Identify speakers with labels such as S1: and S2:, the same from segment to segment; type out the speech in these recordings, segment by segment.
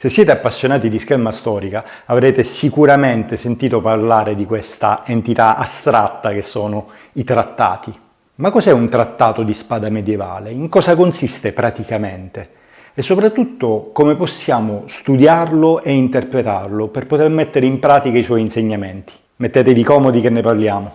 S1: Se siete appassionati di scherma storica, avrete sicuramente sentito parlare di questa entità astratta che sono i trattati. Ma cos'è un trattato di spada medievale? In cosa consiste praticamente? E soprattutto come possiamo studiarlo e interpretarlo per poter mettere in pratica i suoi insegnamenti? Mettetevi comodi che ne parliamo.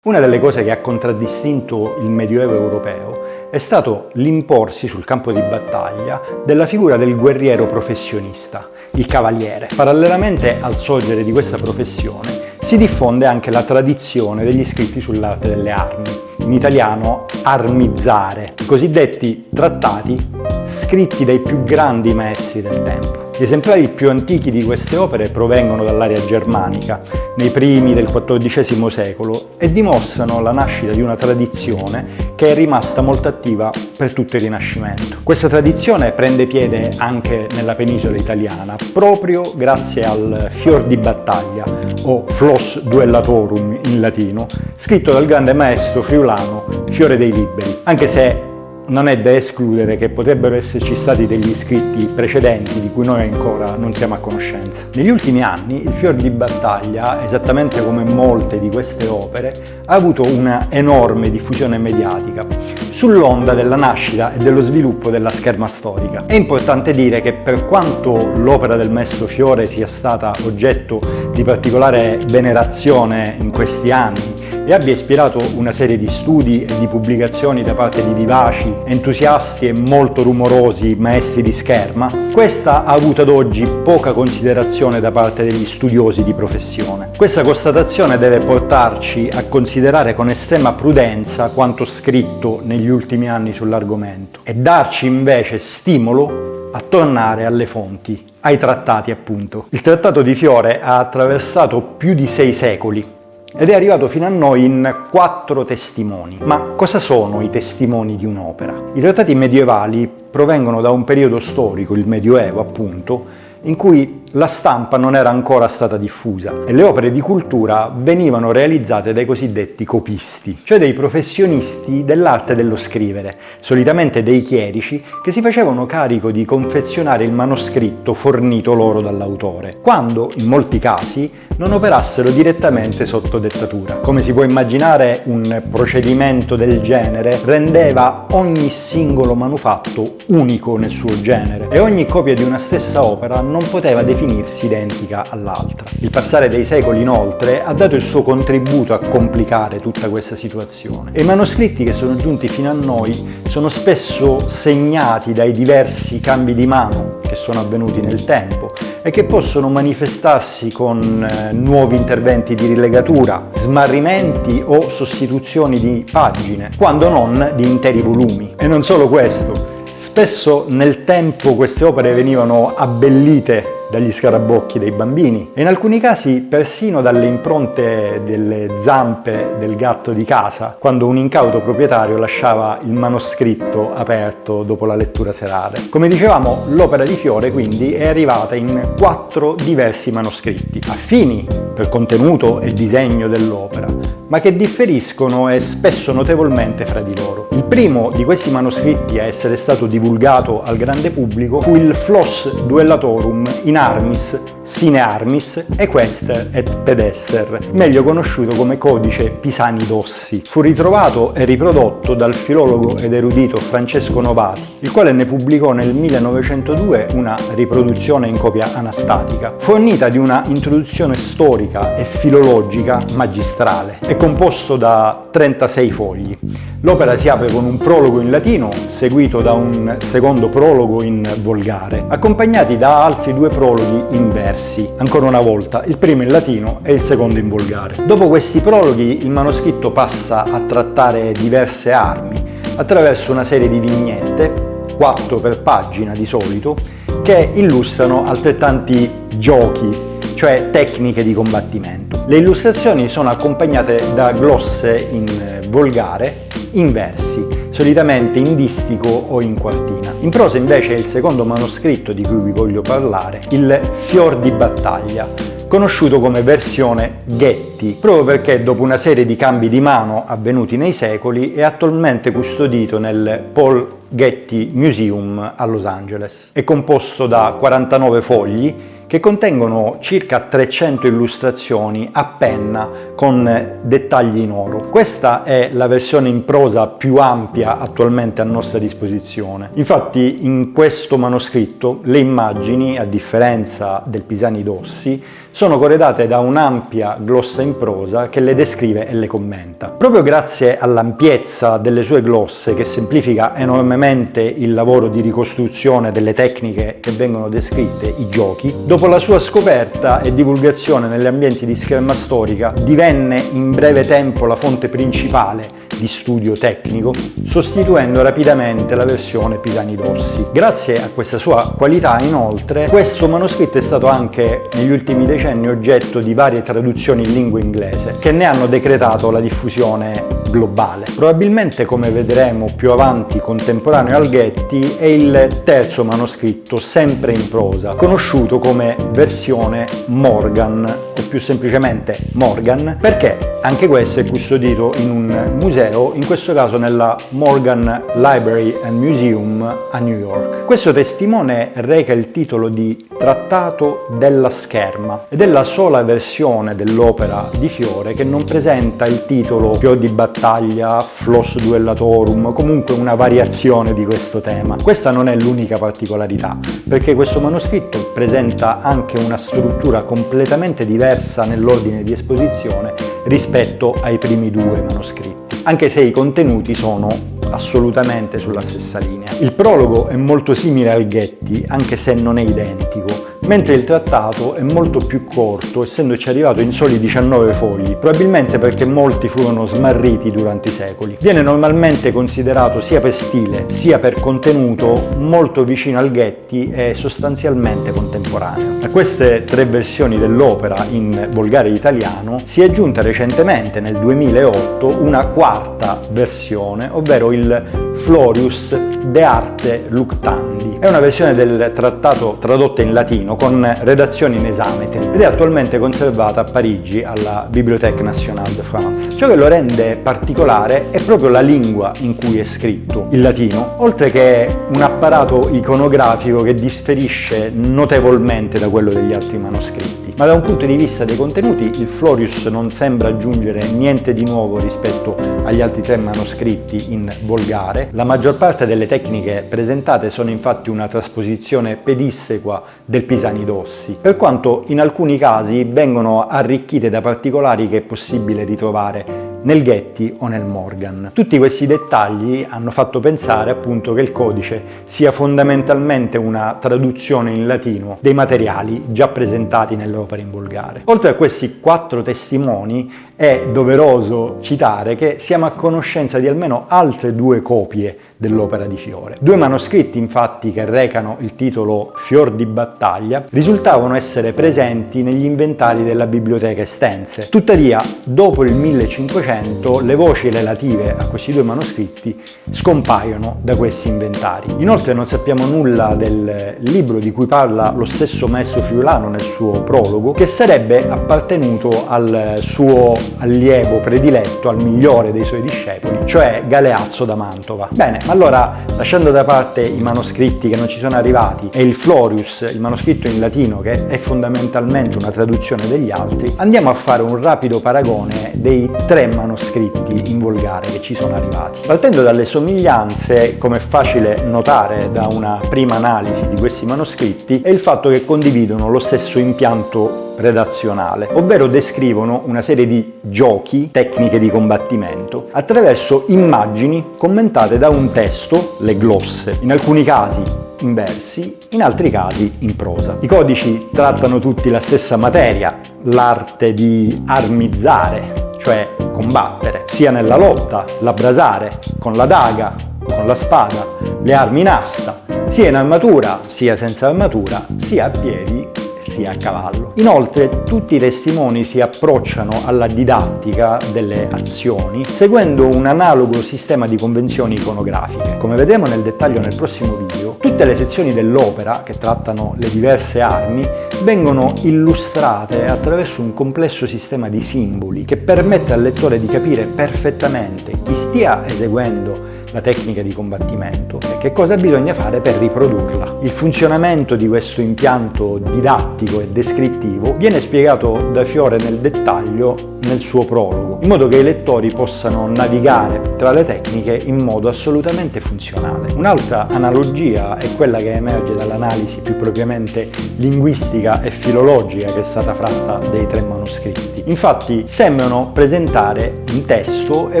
S1: Una delle cose che ha contraddistinto il Medioevo europeo è stato l'imporsi sul campo di battaglia della figura del guerriero professionista, il cavaliere. Parallelamente al sorgere di questa professione si diffonde anche la tradizione degli scritti sull'arte delle armi, in italiano armizzare, i cosiddetti trattati scritti dai più grandi maestri del tempo. Gli esemplari più antichi di queste opere provengono dall'area germanica, nei primi del XIV secolo, e dimostrano la nascita di una tradizione che è rimasta molto attiva per tutto il Rinascimento. Questa tradizione prende piede anche nella penisola italiana, proprio grazie al fior di battaglia, o flos duellatorum in latino, scritto dal grande maestro friulano Fiore dei Liberi, anche se non è da escludere che potrebbero esserci stati degli scritti precedenti di cui noi ancora non siamo a conoscenza. Negli ultimi anni il fior di battaglia, esattamente come molte di queste opere, ha avuto una enorme diffusione mediatica, sull'onda della nascita e dello sviluppo della scherma storica. È importante dire che per quanto l'opera del maestro Fiore sia stata oggetto di particolare venerazione in questi anni e abbia ispirato una serie di studi e di pubblicazioni da parte di vivaci, entusiasti e molto rumorosi maestri di scherma, questa ha avuto ad oggi poca considerazione da parte degli studiosi di professione. Questa constatazione deve portarci a considerare con estrema prudenza quanto scritto negli ultimi anni sull'argomento e darci invece stimolo a tornare alle fonti, ai trattati appunto. Il trattato di Fiore ha attraversato più di 6 secoli ed è arrivato fino a noi in 4 testimoni. Ma cosa sono i testimoni di un'opera? I trattati medievali provengono da un periodo storico, il Medioevo appunto, in cui la stampa non era ancora stata diffusa e le opere di cultura venivano realizzate dai cosiddetti copisti, cioè dei professionisti dell'arte dello scrivere, solitamente dei chierici che si facevano carico di confezionare il manoscritto fornito loro dall'autore, quando in molti casi non operassero direttamente sotto dettatura. Come si può immaginare, un procedimento del genere rendeva ogni singolo manufatto unico nel suo genere e ogni copia di una stessa opera non poteva definirsi identica all'altra. Il passare dei secoli, inoltre, ha dato il suo contributo a complicare tutta questa situazione e i manoscritti che sono giunti fino a noi sono spesso segnati dai diversi cambi di mano che sono avvenuti nel tempo e che possono manifestarsi con nuovi interventi di rilegatura, smarrimenti o sostituzioni di pagine, quando non di interi volumi. E non solo questo, spesso nel tempo queste opere venivano abbellite dagli scarabocchi dei bambini e in alcuni casi persino dalle impronte delle zampe del gatto di casa, quando un incauto proprietario lasciava il manoscritto aperto dopo la lettura serale. Come dicevamo, l'opera di Fiore quindi è arrivata in 4 diversi manoscritti, affini per contenuto e disegno dell'opera, ma che differiscono e spesso notevolmente fra di loro. Il primo di questi manoscritti a essere stato divulgato al grande pubblico fu il Flos Duellatorum in armis, sine armis, equester et pedester, meglio conosciuto come codice Pisani-Dossi. Fu ritrovato e riprodotto dal filologo ed erudito Francesco Novati, il quale ne pubblicò nel 1902 una riproduzione in copia anastatica, fornita di una introduzione storica e filologica magistrale. È composto da 36 fogli. L'opera si apre con un prologo in latino, seguito da un secondo prologo in volgare, accompagnati da altri 2 prologhi in versi, ancora una volta, il primo in latino e il secondo in volgare. Dopo questi prologhi il manoscritto passa a trattare diverse armi, attraverso una serie di vignette, 4 per pagina di solito, che illustrano altrettanti giochi, cioè tecniche di combattimento. Le illustrazioni sono accompagnate da glosse in volgare, in versi, solitamente in distico o in quartina. In prosa invece è il secondo manoscritto di cui vi voglio parlare, il Fior di battaglia, conosciuto come versione Ghetti, proprio perché dopo una serie di cambi di mano avvenuti nei secoli è attualmente custodito nel Paul Getty Museum a Los Angeles. È composto da 49 fogli che contengono circa 300 illustrazioni a penna con dettagli in oro. Questa è la versione in prosa più ampia attualmente a nostra disposizione. Infatti in questo manoscritto le immagini, a differenza del Pisani-Dossi, sono corredate da un'ampia glossa in prosa che le descrive e le commenta. Proprio grazie all'ampiezza delle sue glosse, che semplifica enormemente il lavoro di ricostruzione delle tecniche che vengono descritte, i giochi, dopo la sua scoperta e divulgazione negli ambienti di scherma storica, divenne in breve tempo la fonte principale di studio tecnico, sostituendo rapidamente la versione Pisani-Dossi. Grazie a questa sua qualità, inoltre, questo manoscritto è stato anche negli ultimi decenni oggetto di varie traduzioni in lingua inglese che ne hanno decretato la diffusione globale. Probabilmente, come vedremo più avanti, contemporaneo al Getty, è il terzo manoscritto sempre in prosa, conosciuto come versione Morgan, o più semplicemente Morgan, perché anche questo è custodito in un museo, in questo caso nella Morgan Library and Museum a New York. Questo testimone reca il titolo di Trattato della scherma ed è la sola versione dell'opera di Fiore che non presenta il titolo Fior di battaglia, Flos duellatorum, comunque una variazione di questo tema. Questa non è l'unica particolarità, perché questo manoscritto presenta anche una struttura completamente diversa nell'ordine di esposizione rispetto ai primi due manoscritti, anche se i contenuti sono assolutamente sulla stessa linea. Il prologo è molto simile al Getty, anche se non è identico, mentre il trattato è molto più corto, essendoci arrivato in soli 19 fogli, probabilmente perché molti furono smarriti durante i secoli. Viene normalmente considerato sia per stile sia per contenuto molto vicino al Getty e sostanzialmente contemporaneo. A queste tre versioni dell'opera in volgare italiano si è aggiunta recentemente, nel 2008, una quarta versione, ovvero il Florius de Arte Luctandi. È una versione del trattato tradotta in latino con redazioni in esametri ed è attualmente conservata a Parigi alla Bibliothèque Nationale de France. Ciò che lo rende particolare è proprio la lingua in cui è scritto, il latino, oltre che un apparato iconografico che differisce notevolmente da quello degli altri manoscritti. Ma da un punto di vista dei contenuti, il Florius non sembra aggiungere niente di nuovo rispetto agli altri tre manoscritti in volgare. La maggior parte delle tecniche presentate sono infatti una trasposizione pedissequa del Pisani-Dossi, per quanto in alcuni casi vengono arricchite da particolari che è possibile ritrovare nel Getty o nel Morgan. Tutti questi dettagli hanno fatto pensare appunto che il codice sia fondamentalmente una traduzione in latino dei materiali già presentati nelle opere in volgare. Oltre a questi 4 testimoni è doveroso citare che siamo a conoscenza di almeno altre 2 copie dell'opera di Fiore. 2 manoscritti infatti che recano il titolo Fior di battaglia risultavano essere presenti negli inventari della biblioteca estense. Tuttavia, dopo il 1500 le voci relative a questi 2 manoscritti scompaiono da questi inventari. Inoltre non sappiamo nulla del libro di cui parla lo stesso maestro friulano nel suo prologo, che sarebbe appartenuto al suo allievo prediletto, al migliore dei suoi discepoli, cioè Galeazzo da Mantova. Bene, allora, lasciando da parte i manoscritti che non ci sono arrivati e il Florius, il manoscritto in latino che è fondamentalmente una traduzione degli altri, andiamo a fare un rapido paragone dei 3 manoscritti in volgare che ci sono arrivati. Partendo dalle somiglianze, come è facile notare da una prima analisi di questi manoscritti, è il fatto che condividono lo stesso impianto redazionale, ovvero descrivono una serie di giochi, tecniche di combattimento, attraverso immagini commentate da un testo, le glosse, in alcuni casi in versi, in altri casi in prosa. I codici trattano tutti la stessa materia, l'arte di armizzare, cioè combattere, sia nella lotta, l'abbrasare, con la daga, con la spada, le armi in asta, sia in armatura, sia senza armatura, sia a piedi sia a cavallo. Inoltre tutti i testimoni si approcciano alla didattica delle azioni seguendo un analogo sistema di convenzioni iconografiche. Come vedremo nel dettaglio nel prossimo video, tutte le sezioni dell'opera che trattano le diverse armi vengono illustrate attraverso un complesso sistema di simboli che permette al lettore di capire perfettamente chi stia eseguendo la tecnica di combattimento e che cosa bisogna fare per riprodurla. Il funzionamento di questo impianto didattico e descrittivo viene spiegato da Fiore nel dettaglio nel suo prologo, in modo che i lettori possano navigare tra le tecniche in modo assolutamente funzionale. Un'altra analogia è quella che emerge dall'analisi più propriamente linguistica e filologica che è stata fatta dei 3 manoscritti. Infatti sembrano presentare un testo e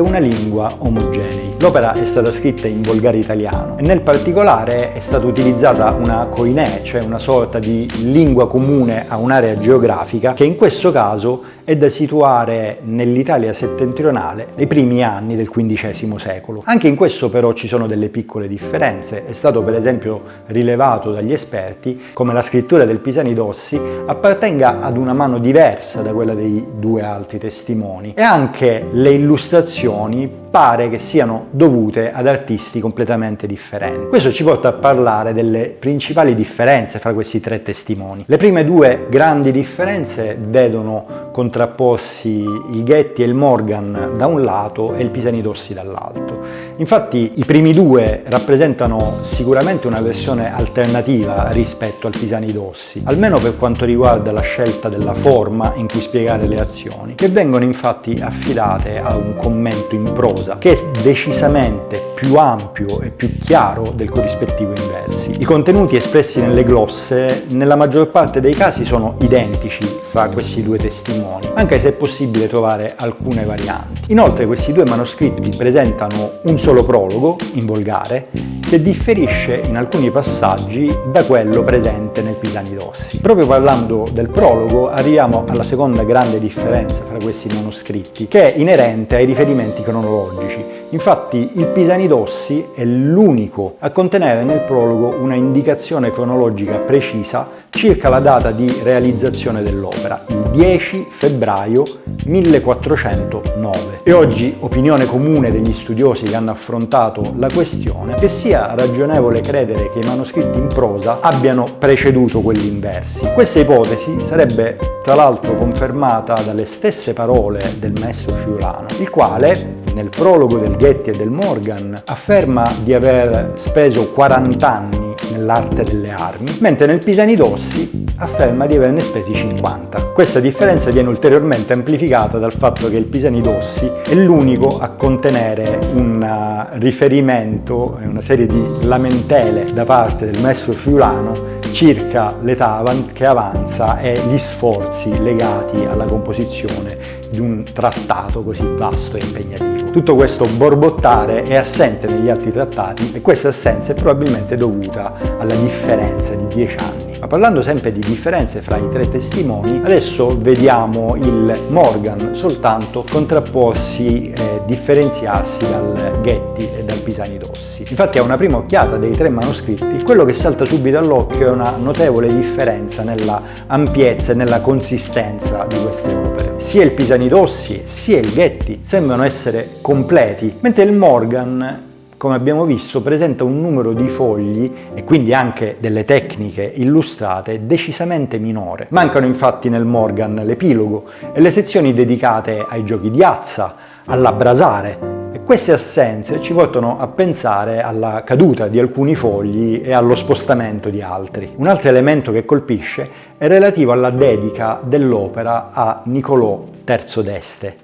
S1: una lingua omogenei. L'opera è stata scritta in volgare italiano e nel particolare è stata utilizzata una koiné, cioè una sorta di lingua comune a un'area geografica che in questo caso è da situare nell'Italia settentrionale nei primi anni del XV secolo. Anche in questo però ci sono delle piccole differenze. È stato per esempio rilevato dagli esperti come la scrittura del Pisanidossi appartenga ad una mano diversa da quella dei 2 altri testimoni e anche le illustrazioni pare che siano dovute ad artisti completamente differenti. Questo ci porta a parlare delle principali differenze fra questi 3 testimoni. Le prime 2 grandi differenze vedono contrapposti il Getty e il Morgan da un lato e il Pisanidossi dall'altro. Infatti i primi 2 rappresentano sicuramente una versione alternativa rispetto al Pisanidossi, almeno per quanto riguarda la scelta della forma in cui spiegare le azioni, che vengono infatti affidate a un commento in prosa che è decisamente più ampio e più chiaro del corrispettivo in versi. I contenuti espressi nelle glosse nella maggior parte dei casi sono identici fra questi 2 testimoni, anche se è possibile trovare alcune varianti. Inoltre questi 2 manoscritti presentano un solo prologo, in volgare, che differisce in alcuni passaggi da quello presente nel Pisanidossi. Proprio parlando del prologo arriviamo alla seconda grande differenza fra questi manoscritti, che è inerente ai riferimenti cronologici. Infatti il Pisanidossi è l'unico a contenere nel prologo una indicazione cronologica precisa circa la data di realizzazione dell'opera, il 10 febbraio 1409. E oggi opinione comune degli studiosi che hanno affrontato la questione che sia ragionevole credere che i manoscritti in prosa abbiano preceduto quelli in versi. Questa ipotesi sarebbe tra l'altro confermata dalle stesse parole del maestro friulano, il quale nel prologo del Getty e del Morgan afferma di aver speso 40 anni nell'arte delle armi, mentre nel Pisanidossi afferma di averne spesi 50. Questa differenza viene ulteriormente amplificata dal fatto che il Pisanidossi è l'unico a contenere un riferimento e una serie di lamentele da parte del maestro friulano circa l'età che avanza e gli sforzi legati alla composizione di un trattato così vasto e impegnativo. Tutto questo borbottare è assente negli altri trattati e questa assenza è probabilmente dovuta alla differenza di 10 anni. Ma parlando sempre di differenze fra i 3 testimoni, adesso vediamo il Morgan soltanto contrapporsi e differenziarsi dal Getty e dal Pisanidossi. Infatti a una prima occhiata dei 3 manoscritti quello che salta subito all'occhio è una notevole differenza nella ampiezza e nella consistenza di queste opere. Sia il Pisanidossi sia il Getty sembrano essere completi, mentre il Morgan, come abbiamo visto, presenta un numero di fogli e quindi anche delle tecniche illustrate decisamente minore. Mancano infatti nel Morgan l'epilogo e le sezioni dedicate ai giochi di azza, all'abbrasare. E queste assenze ci portano a pensare alla caduta di alcuni fogli e allo spostamento di altri. Un altro elemento che colpisce è relativo alla dedica dell'opera a Niccolò III d'Este,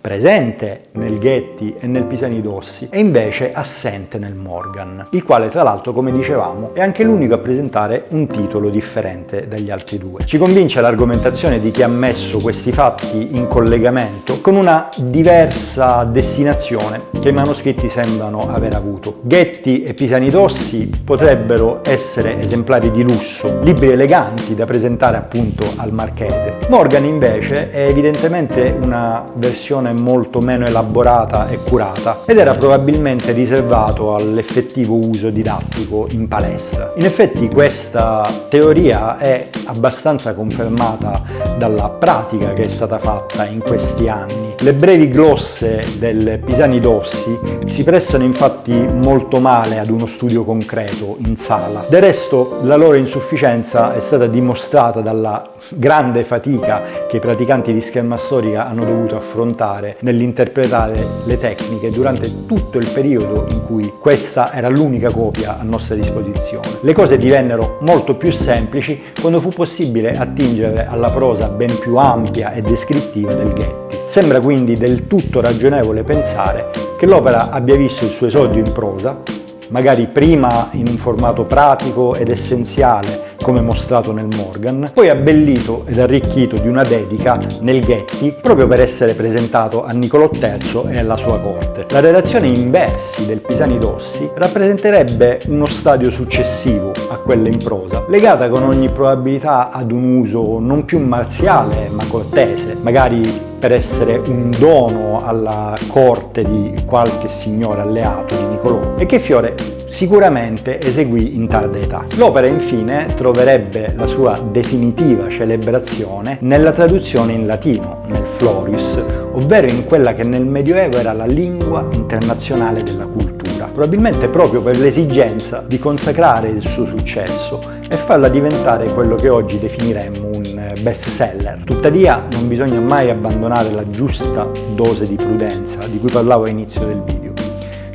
S1: presente nel Getty e nel Pisanidossi e invece assente nel Morgan, il quale tra l'altro, come dicevamo, è anche l'unico a presentare un titolo differente dagli altri 2. Ci convince l'argomentazione di chi ha messo questi fatti in collegamento con una diversa destinazione che i manoscritti sembrano aver avuto. Getty e Pisanidossi potrebbero essere esemplari di lusso, libri eleganti da presentare appunto al marchese. Morgan invece è evidentemente una versione molto meno elaborata e curata ed era probabilmente riservato all'effettivo uso didattico in palestra. In effetti questa teoria è abbastanza confermata dalla pratica che è stata fatta in questi anni. Le brevi glosse del Pisani-Dossi si prestano infatti molto male ad uno studio concreto in sala. Del resto la loro insufficienza è stata dimostrata dalla grande fatica che i praticanti di scherma storica hanno dovuto affrontare nell'interpretare le tecniche durante tutto il periodo in cui questa era l'unica copia a nostra disposizione. Le cose divennero molto più semplici quando fu possibile attingere alla prosa ben più ampia e descrittiva del Ghetti. Sembra quindi del tutto ragionevole pensare che l'opera abbia visto il suo esordio in prosa, magari prima in un formato pratico ed essenziale come mostrato nel Morgan, poi abbellito ed arricchito di una dedica nel Ghetti proprio per essere presentato a Niccolò III e alla sua corte. La redazione in versi del Pisani-Dossi rappresenterebbe uno stadio successivo a quella in prosa, legata con ogni probabilità ad un uso non più marziale ma cortese, magari per essere un dono alla corte di qualche signore alleato di Niccolò, e che Fiore sicuramente eseguì in tarda età. L'opera infine troverebbe la sua definitiva celebrazione nella traduzione in latino, nel Florius, ovvero in quella che nel Medioevo era la lingua internazionale della cultura, probabilmente proprio per l'esigenza di consacrare il suo successo e farla diventare quello che oggi definiremmo un best seller. Tuttavia non bisogna mai abbandonare la giusta dose di prudenza di cui parlavo all'inizio del video.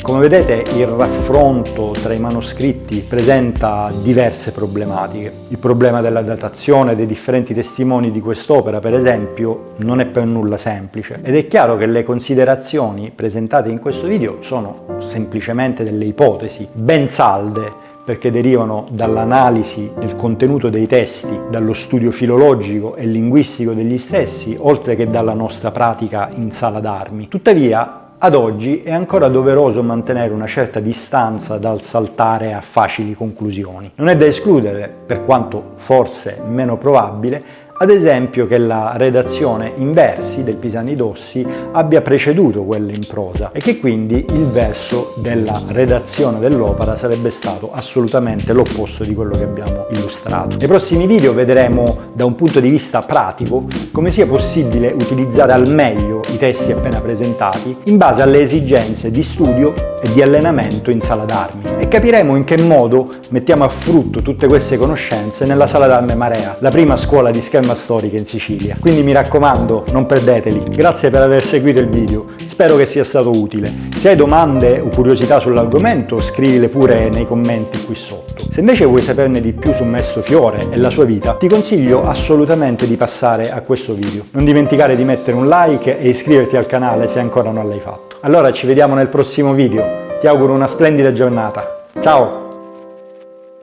S1: Come vedete, il raffronto tra i manoscritti presenta diverse problematiche. Il problema della datazione dei differenti testimoni di quest'opera, per esempio, non è per nulla semplice, ed è chiaro che le considerazioni presentate in questo video sono semplicemente delle ipotesi, ben salde, perché derivano dall'analisi del contenuto dei testi, dallo studio filologico e linguistico degli stessi, oltre che dalla nostra pratica in sala d'armi. Tuttavia, ad oggi è ancora doveroso mantenere una certa distanza dal saltare a facili conclusioni. Non è da escludere, per quanto forse meno probabile, ad esempio che la redazione in versi del Pisani-Dossi abbia preceduto quella in prosa e che quindi il verso della redazione dell'opera sarebbe stato assolutamente l'opposto di quello che abbiamo illustrato. Nei prossimi video vedremo da un punto di vista pratico come sia possibile utilizzare al meglio i testi appena presentati in base alle esigenze di studio e di allenamento in sala d'armi, e capiremo in che modo mettiamo a frutto tutte queste conoscenze nella Sala d'Arme Marea, la prima scuola di scherma storica in Sicilia. Quindi mi raccomando, non perdeteli. Grazie per aver seguito il video, spero che sia stato utile. Se hai domande o curiosità sull'argomento, scrivile pure nei commenti qui sotto. Se invece vuoi saperne di più su Maestro Fiore e la sua vita, ti consiglio assolutamente di passare a questo video. Non dimenticare di mettere un like e iscriverti al canale se ancora non l'hai fatto. Allora ci vediamo nel prossimo video, ti auguro una splendida giornata. Ciao!